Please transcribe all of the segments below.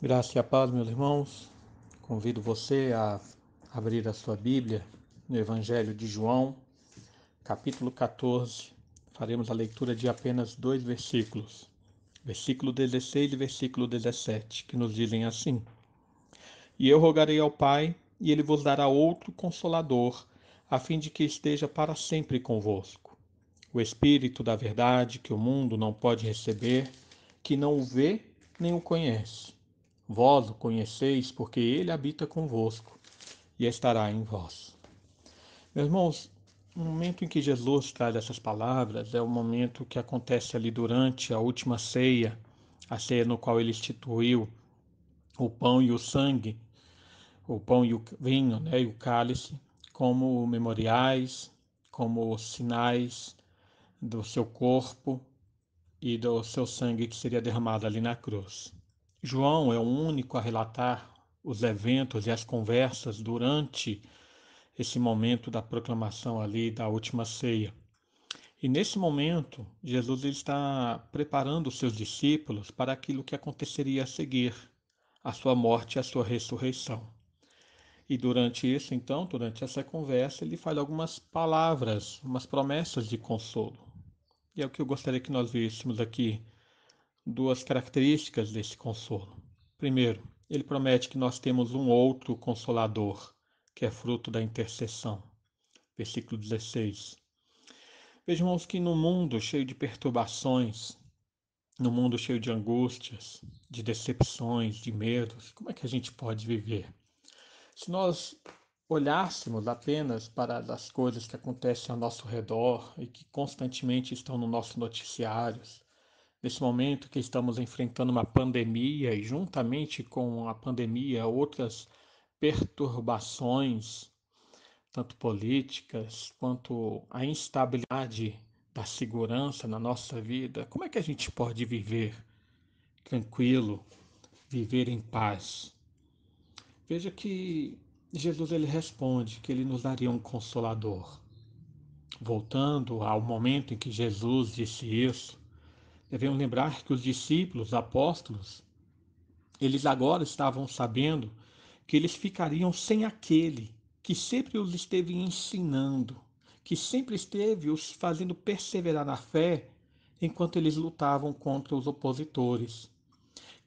Graça e a paz, meus irmãos. Convido você a abrir a sua Bíblia no Evangelho de João, capítulo 14. Faremos a leitura de apenas dois versículos, versículo 16 e versículo 17, que nos dizem assim: E eu rogarei ao Pai, e ele vos dará outro consolador, a fim de que esteja para sempre convosco. O Espírito da verdade, que o mundo não pode receber, que não o vê nem o conhece. Vós o conheceis, porque ele habita convosco e estará em vós. Meus irmãos, no momento em que Jesus traz essas palavras, é o momento que acontece ali durante a última ceia, a ceia no qual ele instituiu o pão e o sangue, o pão e o vinho, e o cálice, como memoriais, como sinais do seu corpo e do seu sangue que seria derramado ali na cruz. João é o único a relatar os eventos e as conversas durante esse momento da proclamação ali da última ceia. E nesse momento, Jesus está preparando os seus discípulos para aquilo que aconteceria a seguir, a sua morte e a sua ressurreição. E durante isso, então, durante essa conversa, ele fala algumas palavras, umas promessas de consolo. E é o que eu gostaria que nós víssemos aqui, duas características desse consolo. Primeiro, ele promete que nós temos um outro consolador, que é fruto da intercessão. Versículo 16. Vejamos que no mundo cheio de perturbações, no mundo cheio de angústias, de decepções, de medos, como é que a gente pode viver? Se nós olhássemos apenas para as coisas que acontecem ao nosso redor e que constantemente estão no nosso noticiários, nesse momento que estamos enfrentando uma pandemia e juntamente com a pandemia outras perturbações, tanto políticas quanto a instabilidade da segurança na nossa vida, como é que a gente pode viver tranquilo, viver em paz? Veja que Jesus ele responde que ele nos daria um consolador. Voltando ao momento em que Jesus disse isso, devemos lembrar que os discípulos, apóstolos, eles agora estavam sabendo que eles ficariam sem aquele que sempre os esteve ensinando, que sempre esteve os fazendo perseverar na fé enquanto eles lutavam contra os opositores.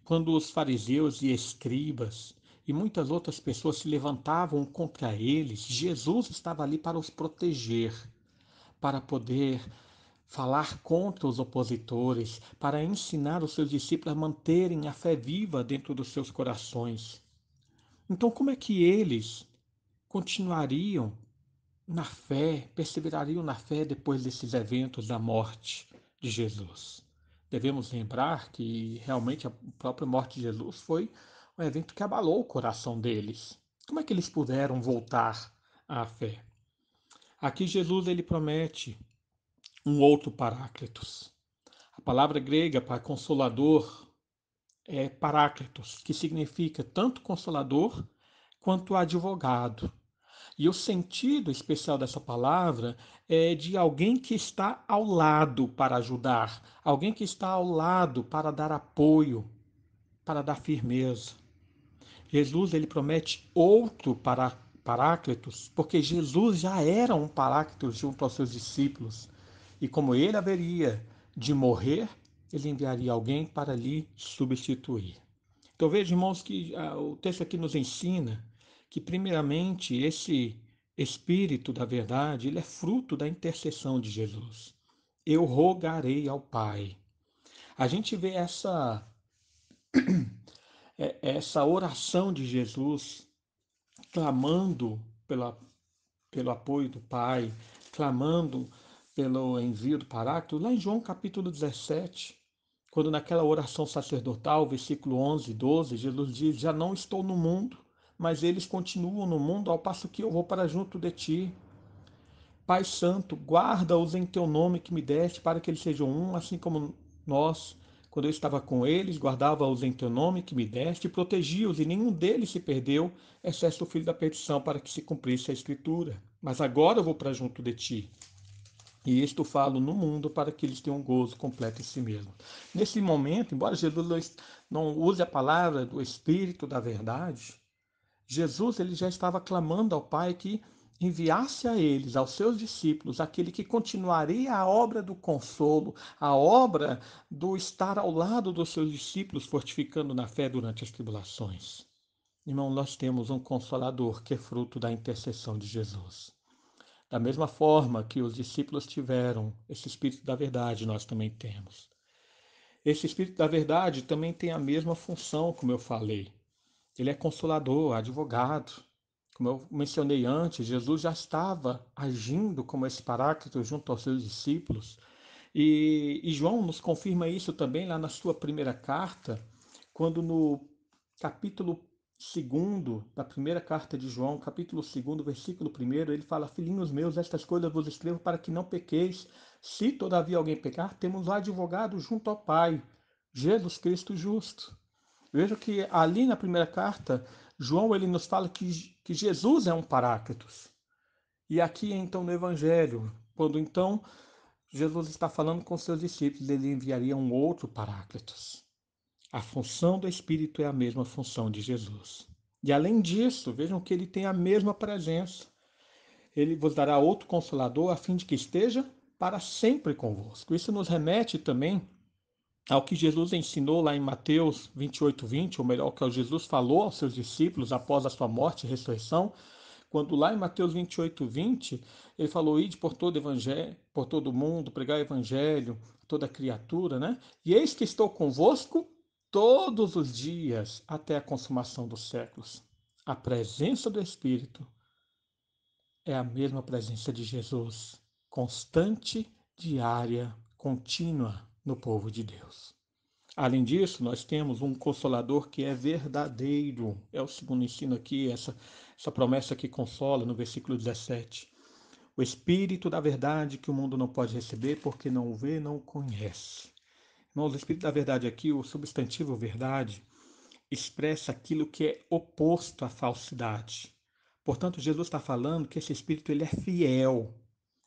Quando os fariseus e escribas e muitas outras pessoas se levantavam contra eles, Jesus estava ali para os proteger, para poder falar contra os opositores, para ensinar os seus discípulos a manterem a fé viva dentro dos seus corações. Então, como é que eles continuariam na fé, perseverariam na fé depois desses eventos da morte de Jesus? Devemos lembrar que realmente a própria morte de Jesus foi um evento que abalou o coração deles. Como é que eles puderam voltar à fé? Aqui Jesus ele promete um outro Paráclitos. A palavra grega para consolador é Paráclitos, que significa tanto consolador quanto advogado. E o sentido especial dessa palavra é de alguém que está ao lado para ajudar, alguém que está ao lado para dar apoio, para dar firmeza. Jesus ele promete outro Paráclitos, porque Jesus já era um Paráclitos junto aos seus discípulos. E como ele haveria de morrer, ele enviaria alguém para lhe substituir. Então veja, irmãos, que o texto aqui nos ensina que, primeiramente, esse Espírito da verdade, ele é fruto da intercessão de Jesus. Eu rogarei ao Pai. A gente vê essa oração de Jesus clamando pelo apoio do Pai, clamando pelo envio do Paráclito, lá em João capítulo 17, quando naquela oração sacerdotal, versículo 11 e 12, Jesus diz: Já não estou no mundo, mas eles continuam no mundo, ao passo que eu vou para junto de ti. Pai Santo, guarda-os em teu nome que me deste, para que eles sejam um, assim como nós, quando eu estava com eles, guardava-os em teu nome que me deste, e protegi-os, e nenhum deles se perdeu, exceto o filho da perdição, para que se cumprisse a Escritura. Mas agora eu vou para junto de ti. E isto falo no mundo para que eles tenham gozo completo em si mesmo. Nesse momento, embora Jesus não use a palavra do Espírito da verdade, Jesus ele já estava clamando ao Pai que enviasse a eles, aos seus discípulos, aquele que continuaria a obra do consolo, a obra do estar ao lado dos seus discípulos, fortificando na fé durante as tribulações. Irmão, nós temos um Consolador que é fruto da intercessão de Jesus. Da mesma forma que os discípulos tiveram esse Espírito da verdade, nós também temos. Esse Espírito da verdade também tem a mesma função, como eu falei. Ele é consolador, advogado. Como eu mencionei antes, Jesus já estava agindo como esse Paráclito junto aos seus discípulos. E João nos confirma isso também lá na sua primeira carta, quando no capítulo 2 da primeira carta de João, capítulo 2, versículo 1, ele fala: Filhinhos meus, estas coisas vos escrevo para que não pequeis. Se todavia alguém pecar, temos um advogado junto ao Pai, Jesus Cristo justo. Veja que ali na primeira carta, João ele nos fala que Jesus é um Paráclitos. E aqui então no Evangelho, quando então Jesus está falando com seus discípulos, ele enviaria um outro Paráclitos. A função do Espírito é a mesma função de Jesus. E além disso, vejam que ele tem a mesma presença. Ele vos dará outro consolador a fim de que esteja para sempre convosco. Isso nos remete também ao que Jesus ensinou lá em Mateus 28:20, ou melhor, que Jesus falou aos seus discípulos após a sua morte e ressurreição, quando lá em Mateus 28:20, ele falou: Ide por todo evangelho, por todo mundo, pregar o evangelho, toda criatura, né? E eis que estou convosco todos os dias até a consumação dos séculos. A presença do Espírito é a mesma presença de Jesus, constante, diária, contínua no povo de Deus. Além disso, nós temos um Consolador que é verdadeiro. É o segundo ensino aqui, essa promessa que consola no versículo 17. O Espírito da verdade que o mundo não pode receber porque não o vê, não o conhece. Irmãos, o Espírito da verdade aqui, o substantivo verdade, expressa aquilo que é oposto à falsidade. Portanto, Jesus está falando que esse Espírito ele é fiel,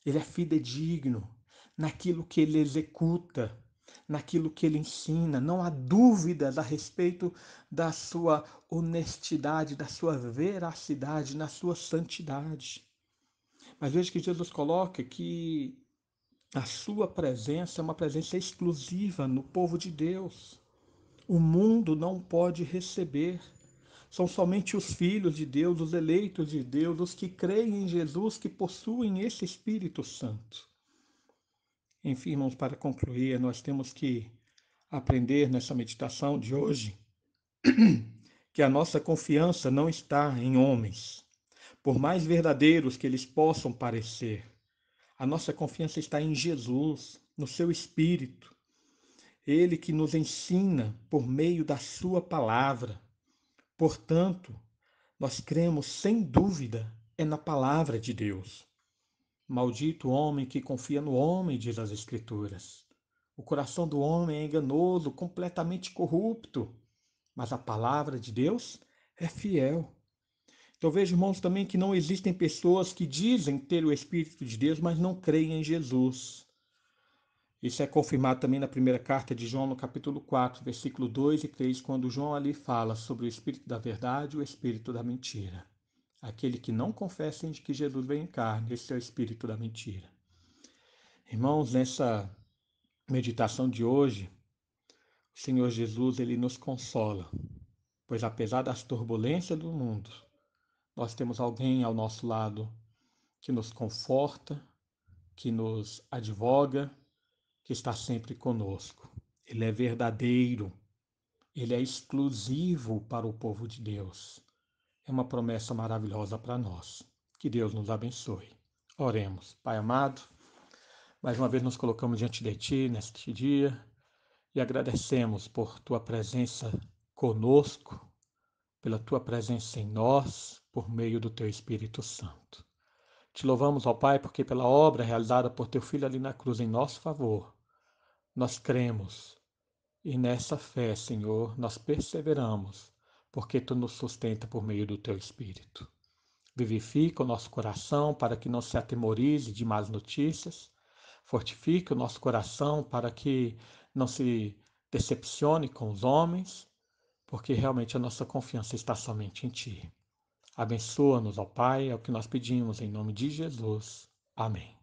ele é fidedigno naquilo que ele executa, naquilo que ele ensina. Não há dúvidas a respeito da sua honestidade, da sua veracidade, na sua santidade. Mas veja que Jesus coloca que a sua presença é uma presença exclusiva no povo de Deus. O mundo não pode receber. São somente os filhos de Deus, os eleitos de Deus, os que creem em Jesus, que possuem esse Espírito Santo. Enfim, irmãos, para concluir, nós temos que aprender nessa meditação de hoje que a nossa confiança não está em homens, por mais verdadeiros que eles possam parecer. A nossa confiança está em Jesus, no seu Espírito. Ele que nos ensina por meio da sua palavra. Portanto, nós cremos sem dúvida é na palavra de Deus. Maldito o homem que confia no homem, diz as Escrituras. O coração do homem é enganoso, completamente corrupto, mas a palavra de Deus é fiel. Então vejo, irmãos, também que não existem pessoas que dizem ter o Espírito de Deus, mas não creem em Jesus. Isso é confirmado também na primeira carta de João, no capítulo 4, versículo 2 e 3, quando João ali fala sobre o Espírito da verdade e o Espírito da mentira. Aquele que não confessa que Jesus veio em carne, esse é o Espírito da mentira. Irmãos, nessa meditação de hoje, o Senhor Jesus ele nos consola, pois apesar das turbulências do mundo, nós temos alguém ao nosso lado que nos conforta, que nos advoga, que está sempre conosco. Ele é verdadeiro, ele é exclusivo para o povo de Deus. É uma promessa maravilhosa para nós. Que Deus nos abençoe. Oremos. Pai amado, mais uma vez nos colocamos diante de Ti neste dia e agradecemos por Tua presença conosco, pela Tua presença em nós, por meio do Teu Espírito Santo. Te louvamos, ó Pai, porque pela obra realizada por Teu Filho ali na cruz em nosso favor, nós cremos e nessa fé, Senhor, nós perseveramos, porque Tu nos sustenta por meio do Teu Espírito. Vivifica o nosso coração para que não se atemorize de más notícias, Fortifique o nosso coração para que não se decepcione com os homens, porque realmente a nossa confiança está somente em Ti. Abençoa-nos, ó Pai, é o que nós pedimos em nome de Jesus. Amém.